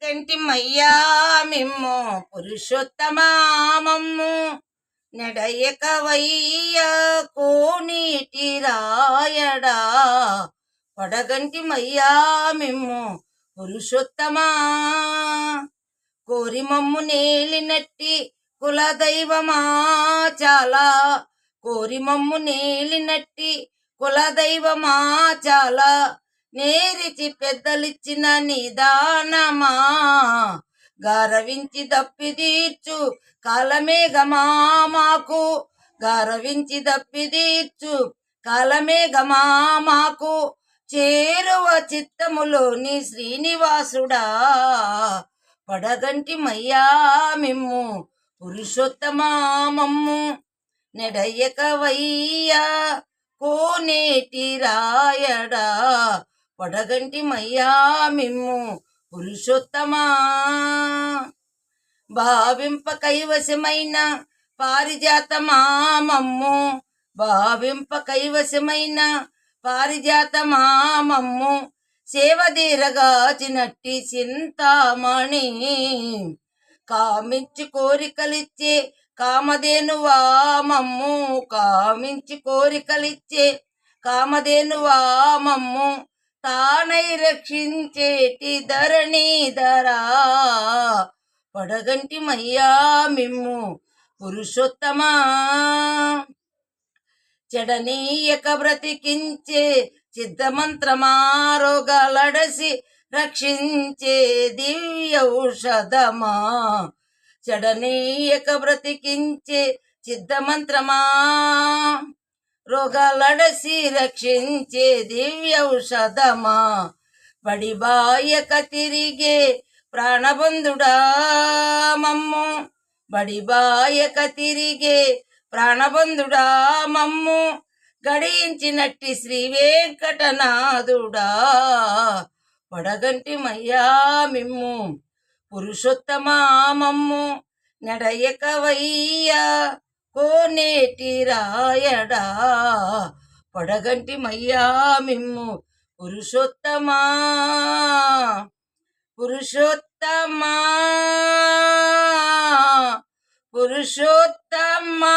కంటి మయ్యా మిమ్ము పురుషోత్తమామమ్ము నెడయక వయ్య కోనీటి రాయడా పడగంటి మయ్యా మిమ్ము పురుషోత్తమా కోరి మమ్ము నేలినట్టి కులదైవమా చాలా కోరి మమ్ము నేలినట్టి కులదైవమా చాలా నేరిచి పెద్దలిచ్చిన నిదానమా గారవించి దప్పి తీర్చు కాలమేఘమా మాకు గారవించి దప్పి తీర్చు కాలమేఘమా మాకు చేరువ చిత్తములోని శ్రీనివాసుడా పడగంటి మయ్యా మిమ్ము పురుషోత్తమామమ్ము నెడయ్యక వయ్యా కోనేటి రాయడా పడగంటి మయ్యా మిమ్ము పురుషోత్తమా భావింప కైవశమైన పారిజాతమామమ్ము భావింప కైవశమైన పారిజాతమామమ్ము సేవదీరగాచినట్టి చింతామణి కామించి కోరికలిచ్చే కామధేనువామమ్ము కామించి కోరికలిచ్చే కామధేనువామమ్ము తానై రక్షించేటి ధరణీధరా పడగంటి మయ్యా మిమ్ము పురుషోత్తమా చెడనీయక బ్రతికించే సిద్ధమంత్రమా రోగాలడసి రక్షించే దివ్య ఔషధమా చెడనీయక బ్రతికించే సిద్ధమంత్రమా రోగాలడసి రక్షించే దివ్య ఔషధమా బడిబాయక తిరిగే ప్రాణబంధుడా మమ్ము బడిబాయక తిరిగే ప్రాణబంధుడా మమ్ము గడించినట్టి శ్రీ వెంకటనాథుడా పడగంటి మయ్యా మిమ్ము పురుషోత్తమామమ్ము నెడయక వయ్యా కోనేటి రాయడా పడగంటి మయ్యా మిమ్ము పురుషోత్తమా పురుషోత్తమా పురుషోత్తమా